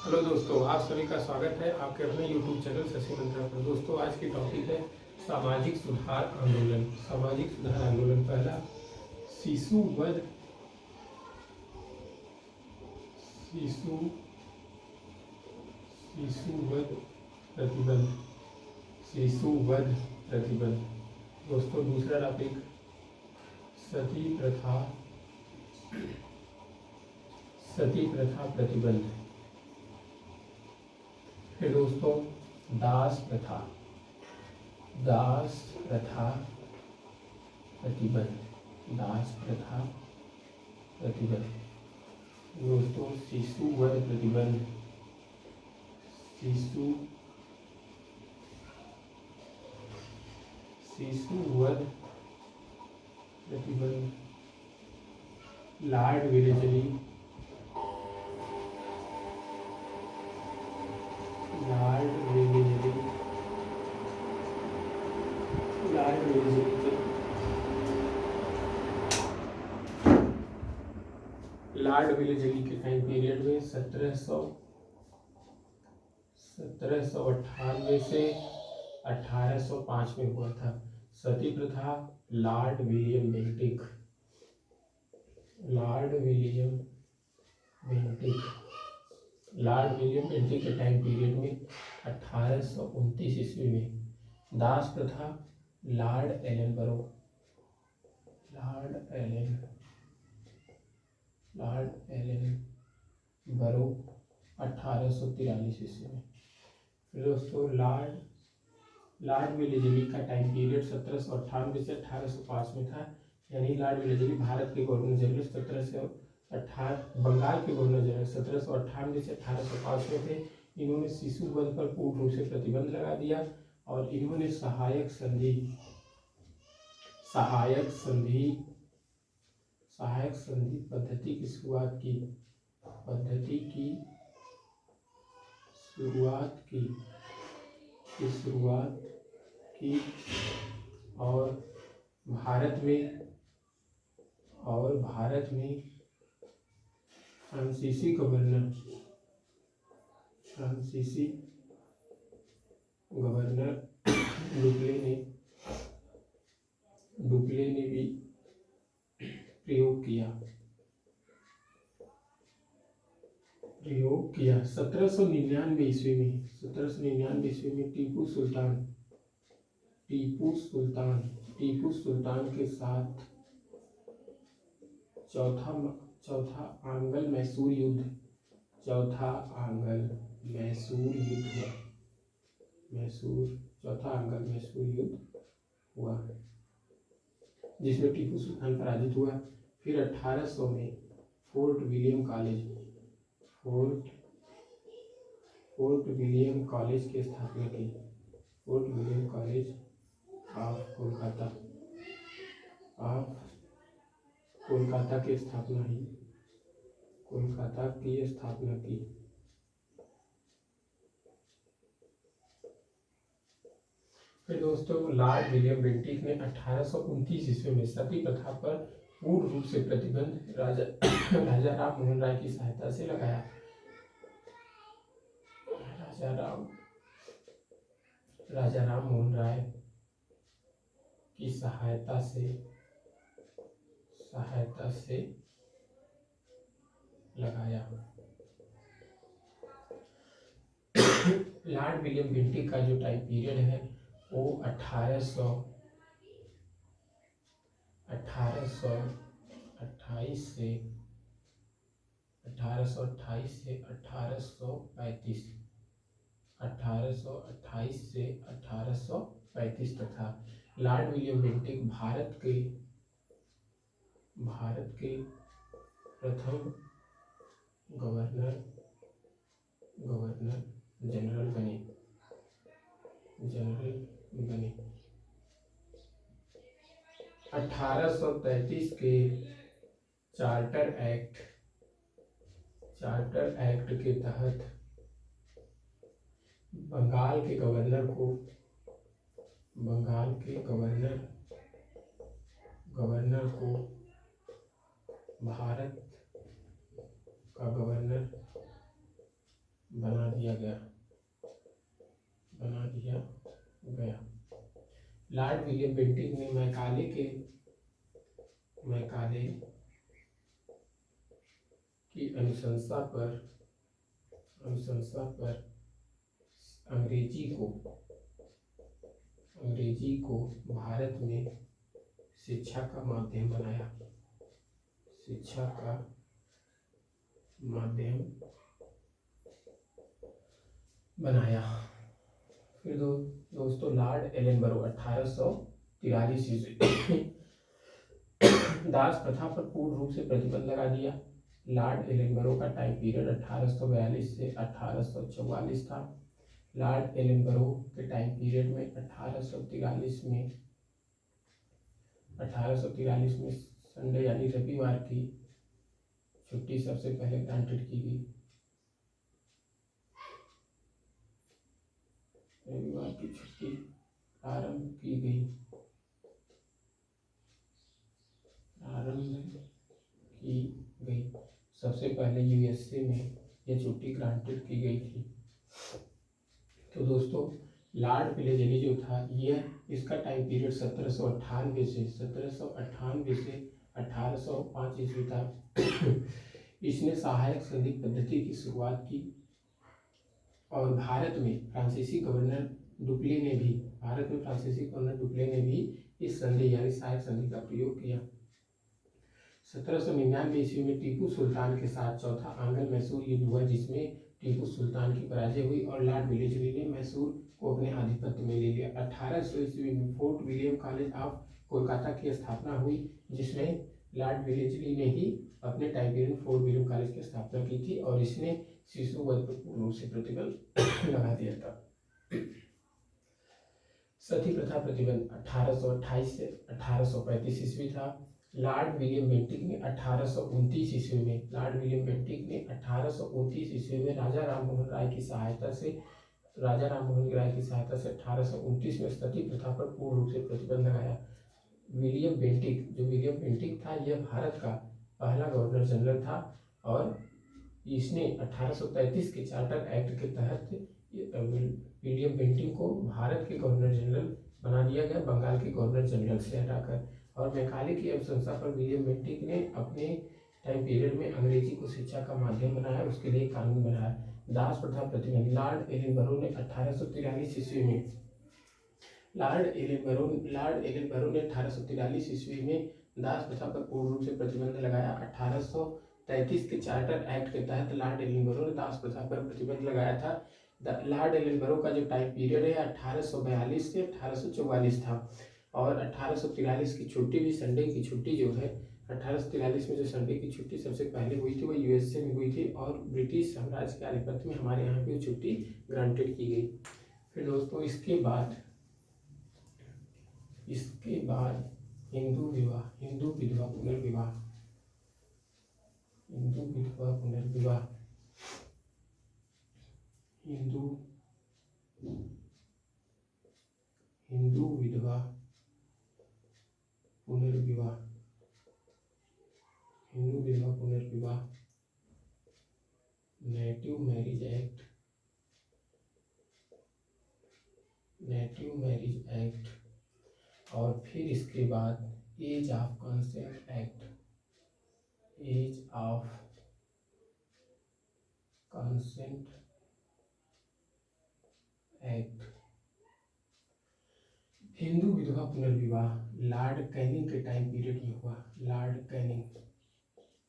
Hello दोस्तों, आप सभी का स्वागत है आपके अपने YouTube चैनल शशि मंत्रा पर। दोस्तों, आज की टॉपिक है सामाजिक सुधार आंदोलन। सामाजिक सुधार आंदोलन पहला, शिशु वध शिशु शिशु वध प्रतिबंध। शिशु वध प्रतिबंध। दोस्तों, दूसरा टॉपिक सती प्रथा सती प्रथा प्रतिबंध। फिर दोस्तों, दास प्रथा दास प्रथा प्रतिबंध। दास प्रथा प्रतिबंध। दोस्तों, शिशु वध प्रतिबंध। शिशु शिशु वध प्रतिबंध। Lord Wellesley Lord Wellesley Lord Wellesley के लॉर्ड वेलेजली के टाइम पीरियड में 1798 से 1805 में हुआ था। सती प्रथा Lord William Bentinck Lord William Bentinck Lord William Bentinck के टाइम पीरियड में 1829 ईस्वी में। दास प्रथा लॉर्ड एलन बरो लॉर्ड एलन बरो 1843 ईस्वी में। फिर दोस्तों, लॉर्ड वेलेजली का टाइम पीरियड 1798 से 1805 में था। यानी लॉर्ड वेलेजली भारत के गवर्नर जनरल 1718 बंगाल के गवर्नर जनरल 1798 से 1805 में थे। इन्होंने शिशु वध पर पूर्ण रूप से प्रतिबंध लगा दिया और इन्होंने सहायक संधि पद्धति की शुरुआत की और भारत में फ्रांसीसी गवर्नर डुप्ले ने भी प्रयोग किया। 1799 ईस्वी में टीपू सुल्तान के साथ चौथा आंग्ल मैसूर युद्ध हुआ जिसमें टीपू सुल्तान पराजित हुआ। फिर 1800 में फोर्ट विलियम कॉलेज की स्थापना की। Fort William college of Kolkata की स्थापना की। फिर दोस्तों, लॉर्ड विलियम बेंटिक ने 1829 ईस्वी में सती प्रथा पर पूर्ण रूप से प्रतिबंध राजा राम मोहन राय की सहायता से लगाया। राजा राम मोहन राय की सहायता से लगाया। लॉर्ड विलियम बेंटिक का जो टाइम पीरियड है वो 1828 से 1835 तक था। लॉर्ड विलियम बेंटिक भारत के प्रथम गवर्नर जनरल बने। 1833 के चार्टर एक्ट के तहत बंगाल के गवर्नर को भारत का गवर्नर बना दिया गया लॉर्ड विलियम बेंटिक ने मैकाले की अनुशंसा पर अंग्रेजी को भारत में शिक्षा का माध्यम बनाया। फिर दोस्तों लॉर्ड एलनबरो 1843 ईस्वी दास प्रथा पर पूर्ण रूप से प्रतिबंध लगा दिया। लॉर्ड एलनबरो का टाइम पीरियड 1842 से 1844 था। लॉर्ड एलनबरो के टाइम पीरियड में 1843 में संडे यानी रविवार की छुट्टी सबसे पहले ग्रांटेड की गई। रविवार की छुट्टी प्रारंभ की गई सबसे पहले यूएसए में यह छुट्टी ग्रांटेड की गई थी। तो दोस्तों लॉर्ड पिलेजेली जो था यह इसका टाइम पीरियड 1798 से 1805 ईस्वी था। इसने सहायक संधि पद्धति की शुरुआत की और भारत में फ्रांसीसी गवर्नर डुप्ले ने भी इस संधि यानी सहायक संधि का प्रयोग किया। 1799 ईस्वी में टीपू सुल्तान के साथ चौथा आंग्ल मैसूर युद्ध हुआ, जिसमें टीपू सुल्तान की पराजय हुई और लॉर्ड विलेजली ने मैसूर को अपने आधिपत्य में ले लिया। 1800 ईस्वी में fort William college of Kolkata की स्थापना हुई, जिसमें लॉर्ड विलेजली ने ही अपने टाइम पीरियड में फोर्ट विलियम कॉलेज की स्थापना की थी और इसने शिशु वध पर पूर्ण रूप से प्रतिबंध लगा दिया था। सती प्रथा प्रतिबंध 1828 से 1835 ईस्वी था। लॉर्ड विलियम बेंटिक ने 1829 ईस्वी में राजा राममोहन राय की सहायता से 1829 में सती प्रथा पर पूर्ण रूप से प्रतिबंध लगाया। विलियम बेंटिक था, यह भारत का पहला गवर्नर जनरल था और इसने 1833 के चार्टर एक्ट के तहत विलियम बेंटिक को भारत के गवर्नर जनरल बना दिया गया, बंगाल के गवर्नर जनरल से हटाकर। और मैकाले की अनुशंसा पर विलियम बेंटिक ने अपने टाइम पीरियड में अंग्रेजी को शिक्षा का माध्यम बनाया, उसके लिए कानून बनाया। दास प्रथा प्रतिबंध लॉर्ड एलिनबरो ने 1843 ईस्वी में दास प्रथा पर पूर्ण रूप से प्रतिबंध लगाया। 1833 के चार्टर एक्ट के तहत लॉर्ड एलिनबरो ने दास प्रथा पर प्रतिबंध लगाया था। लॉर्ड एलिनबरो का जो टाइम पीरियड है 1842 से 1844 था और 1843 की छुट्टी भी संडे की छुट्टी जो है 1843 में जो संडे की छुट्टी सबसे पहले हुई थी वो यूएसए में हुई थी और ब्रिटिश साम्राज्य के आधिपत्य में हमारे यहाँ भी छुट्टी ग्रांटेड की गई। फिर दोस्तों इसके बाद हिंदू विधवा पुनर्विवाह नेटिव मैरिज एक्ट और फिर इसके बाद age of consent act Hindu विधवा पुनर्विवाह लॉर्ड कैनिंग के टाइम पीरियड में हुआ।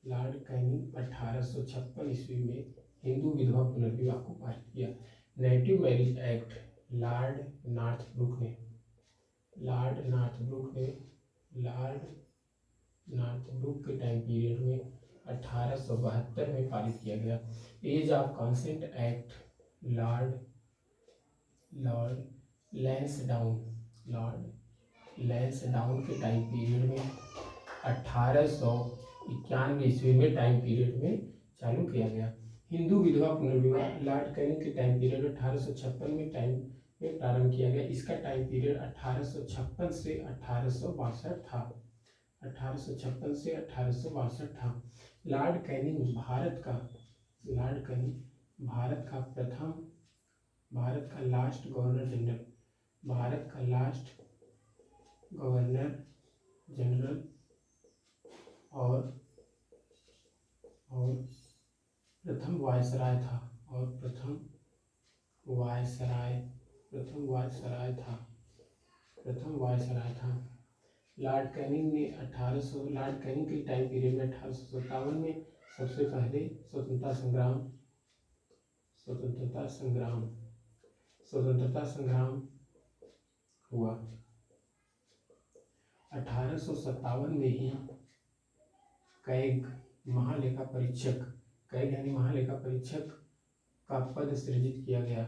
लॉर्ड कैनिंग 1856 ईस्वी में हिंदू विधवा पुनर्विवाह को पारित किया। Native marriage act Lord Northbrook के टाइम पीरियड में 1872 में पारित किया गया। Age of consent act Lord Lansdowne के टाइम पीरियड में 1891 ईस्वी में टाइम पीरियड में चालू किया गया। हिंदू विधवा पुनर्विवाह लॉर्ड कैनिंग के टाइम पीरियड 1856 में प्रारंभ किया गया। इसका टाइम पीरियड 1856 से 1862 था। 1856 से 1862 था। लॉर्ड कैनिंग भारत का प्रथम भारत का लास्ट गवर्नर जनरल भारत का लास्ट गवर्नर जनरल और प्रथम वायसराय था और प्रथम वायसराय था लॉर्ड कैनिंग ने 1800 लॉर्ड कैनिंग के टाइम पीरियड में 1857 में सबसे पहले स्वतंत्रता संग्राम हुआ। 1857 में ही कैग यानी महालेखा परीक्षक का पद सृजित किया गया।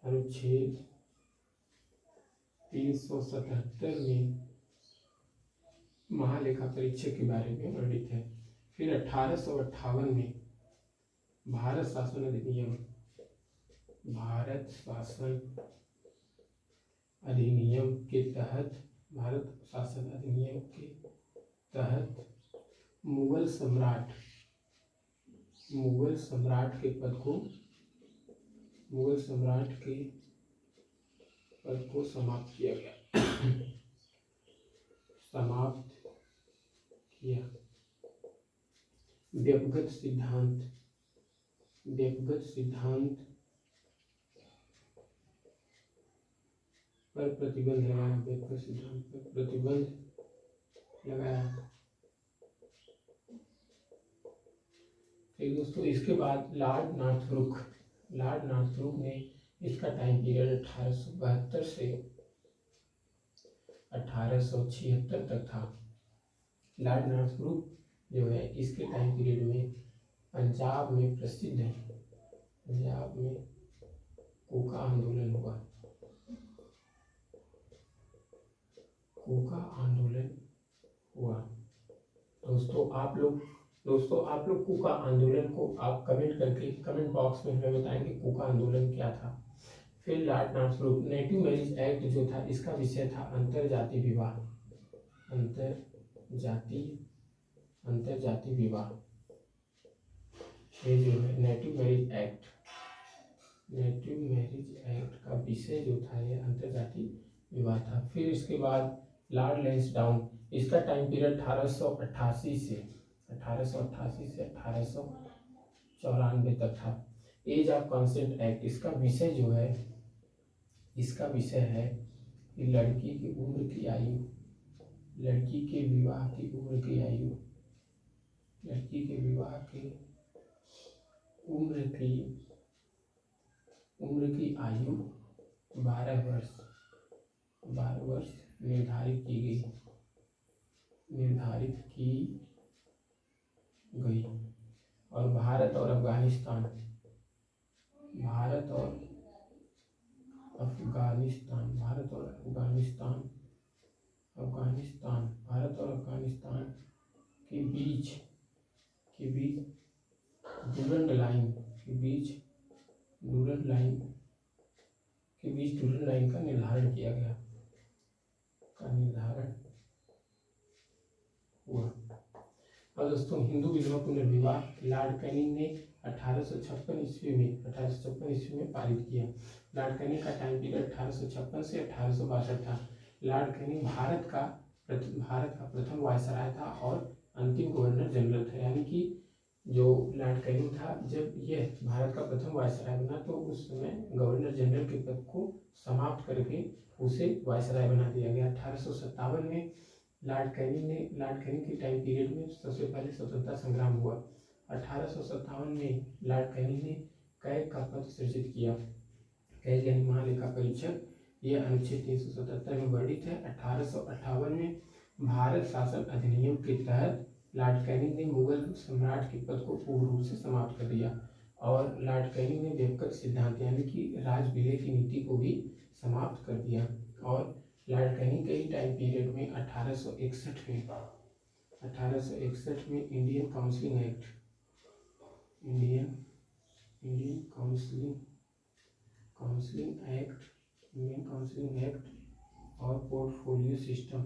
अनुच्छेद 377 में महालेखा परीक्षक के बारे में वर्णित है। फिर 1858 में भारत शासन अधिनियम के तहत मुगल सम्राट के पद को समाप्त किया व्यक्तिगत सिद्धांत पर प्रतिबंध लगाया। ठीक दोस्तों, इसके बाद लॉर्ड नॉर्थब्रुक ने इसका टाइम पीरियड 1872 से 1876 तक था। लॉर्ड नॉर्थब्रुक जो है इसके टाइम पीरियड में पंजाब में कोका आंदोलन हुआ। दोस्तों आप लोग कोका आंदोलन को आप कमेंट बॉक्स में हमें बताएंगे कोका आंदोलन क्या था। फिर Lord Northbrook native marriage act जो था इसका विषय था अंतरजातीय विवाह। ये जो है नेटिव मैरिज एक्ट का विषय जो था ये अंतरजातीय विवाह था। फिर इसके बाद लॉर्ड लैंसडाउन, इसका टाइम पीरियड 1888 से 1894 तक था। एज ऑफ कंसेंट एक्ट, इसका विषय है कि लड़की के विवाह की उम्र की आयु 12 वर्ष निर्धारित की गई। और भारत और अफगानिस्तान के बीच डूरंड लाइन का निर्धारण किया गया हुआ। और दोस्तों हिंदू विधवा पुनर्विवाह लॉर्ड कैनिंग ने 1856 ईस्वी में पारित किया। लॉर्ड कैनिंग का टाइम पीरियड 1856 से 1862 था। लॉर्ड कैनिंग भारत का प्रथम वायसराय था और अंतिम गवर्नर जनरल था। यानी कि जो लॉर्ड कैनिंग था जब यह भारत का प्रथम वायसराय बना तो उस समय गवर्नर जनरल के पद को समाप्त करके उसे वायसराय बना दिया गया। 1857 में लॉर्ड कैनिंग के टाइम पीरियड में सबसे पहले स्वतंत्रता संग्राम हुआ। 1857 में लॉर्ड कैनिंग ने कैग का पद सृजित किया। कैग यानी महालेखा परीक्षक, यह अनुच्छेद 377 में वर्णित है। 1858 में भारत शासन अधिनियम के तहत लॉर्ड कैनिंग ने मुगल सम्राट के पद को पूर्ण रूप से समाप्त कर दिया और लॉर्ड कैनिंग ने व्यक्तिगत सिद्धांत यानी कि राज विलय की नीति को भी समाप्त कर दिया। और लॉर्ड कैनिंग के ही टाइम पीरियड में 1861 में इंडियन काउंसिलिंग एक्ट और पोर्टफोलियो सिस्टम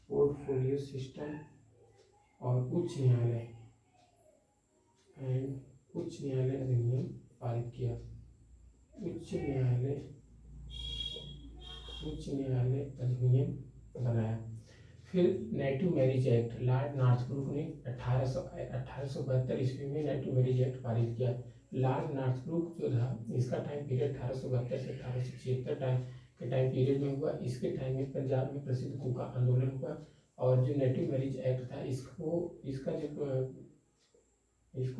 पोर्टफोलियो सिस्टम और उच्च न्यायालय अधिनियम पारित किया। उच्च न्यायालय अधिनियम बनाया। फिर native marriage act, Lord Northbrook ने 1872 ईस्वी में नेटिव मैरिज एक्ट पारित किया। लॉर्ड नॉर्थब्रुक जो था, इसका टाइम पीरियड 1872 से 1876 के टाइम पीरियड में हुआ। इसके टाइम में पंजाब में प्रसिद्ध कूका आंदोलन हुआ और जो नेटिव मैरिज एक्ट था इसको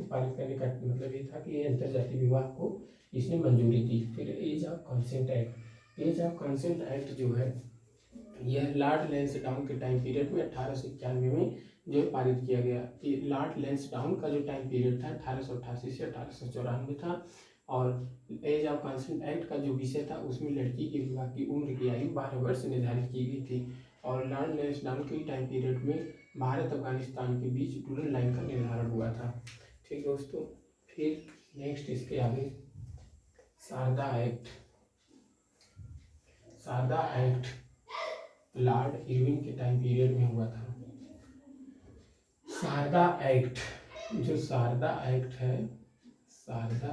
पारित करने का मतलब ये था कि अंतरजातीय विवाह को इसने मंजूरी दी। फिर एज ऑफ कंसेंट एक्ट जो है यह लॉर्ड लैंसडाउन के टाइम पीरियड में 1891 में जो पारित किया गया। लॉर्ड लैंसडाउन का जो टाइम पीरियड था 1888 से 1894 था। और एज ऑफ कंसेंट एक्ट का जो विषय था उसमें लड़की के विवाह की उम्र की आयु 12 वर्ष निर्धारित की गई थी। और लॉर्ड लैंसडाउन के टाइम पीरियड में भारत अफगानिस्तान के बीच टूरन लाइन का निर्धारण हुआ था। ठीक दोस्तों, फिर नेक्स्ट इसके आगे शारदा एक्ट लॉर्ड इरविन के टाइम पीरियड में हुआ था। शारदा एक्ट है, शारदा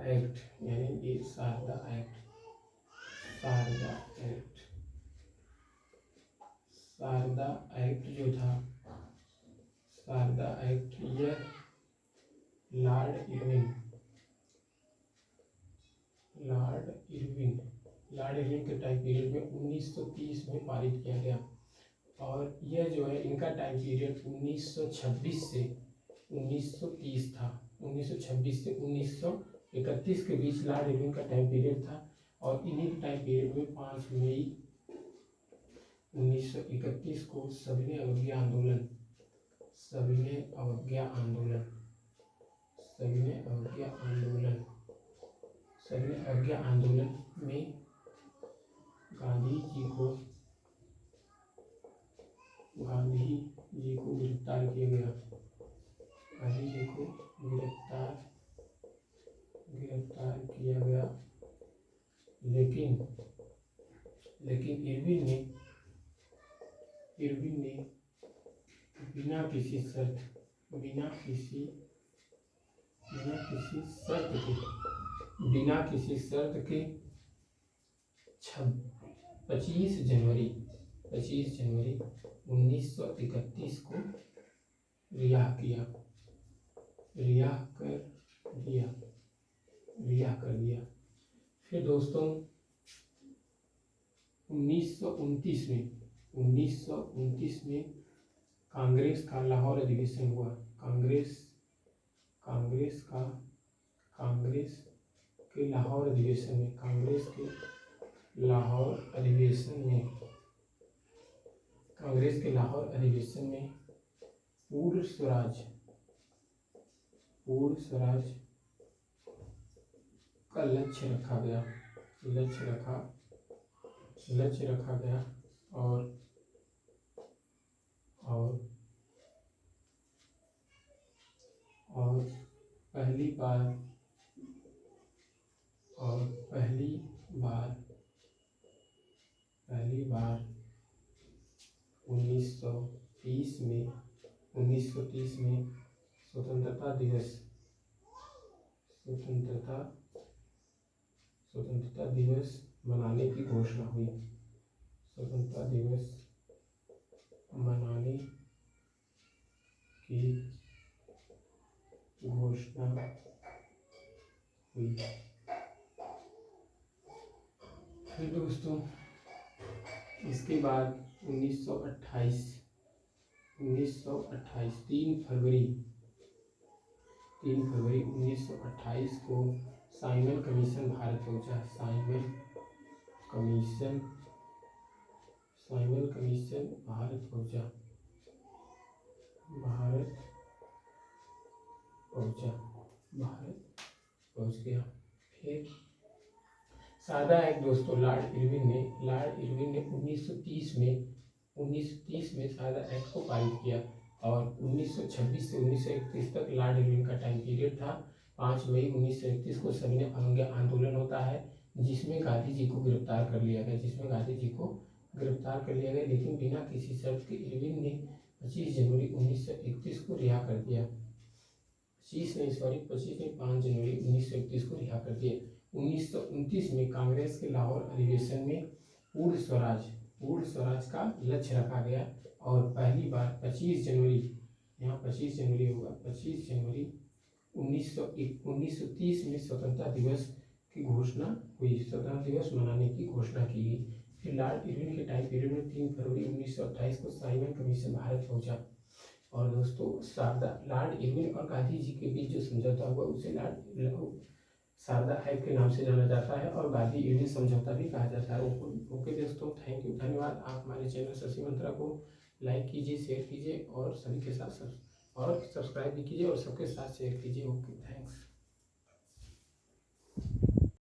एक्ट यानी ये शारदा एक्ट जो था, शारदा एक्ट यह लॉर्ड इरविन के टाइम पीरियड में 1930 में पारित किया गया। और यह जो है इनका टाइम पीरियड 1926 से 1930 था। 1926 से 1931 के बीच लॉर्ड इरविन का टाइम पीरियड था। और इन्हीं के टाइम पीरियड में 5 मई 1931 को सविनय अवज्ञा आंदोलन में गांधी जी को गिरफ्तार किया गया। लेकिन इरविन ने बिना किसी शर्त के 25 जनवरी 1931 को रिहा कर दिया। फिर दोस्तों 1929 में कांग्रेस का लाहौर अधिवेशन हुआ। कांग्रेस के लाहौर अधिवेशन में पूर्ण स्वराज का लक्ष्य रखा गया और पहली बार 1930 में स्वतंत्रता दिवस मनाने की घोषणा हुई। फिर दोस्तों इसके बाद 1928 3 फरवरी 1928 को साइमन कमीशन भारत पहुंचा। साइमन कमीशन भारत पहुंच गया। फिर शारदा एक्ट दोस्तों लॉर्ड इरविन ने 1930 में शारदा एक्ट को पारित किया। और 1926 से 1931 तक लॉर्ड इरविन का टाइम पीरियड था। 5 मई 1931 को सविनय अवज्ञा आंदोलन होता है। जिसमें गांधी जी को गिरफ्तार कर लिया गया, लेकिन बिना किसी शर्त के इरविन ने 25 जनवरी 1931 को रिहा कर दिया। 5 जनवरी 1931 को रिहा कर दिया। 1929 में कांग्रेस के लाहौर अधिवेशन में पूर्ण स्वराज का लक्ष्य रखा गया और पहली बार 25 जनवरी 1930 में स्वतंत्रता दिवस मनाने की घोषणा की गई। फिर लॉर्ड इरविन के टाइम पीरियड में 3 फरवरी 1928 को साइमन कमीशन भारत पहुंचा। और दोस्तों लॉर्ड इरविन और गांधी जी के बीच जो समझौता हुआ उसे शारदा एक्ट के नाम से जाना जाता है और गांधी इरविन समझौता भी कहा जाता है। ओके दोस्तों, थैंक यू, धन्यवाद। आप हमारे चैनल शशि मंत्रा को लाइक कीजिए, शेयर कीजिए और सभी के साथ और सब्सक्राइब भी कीजिए और सबके साथ शेयर कीजिए। Okay, thanks.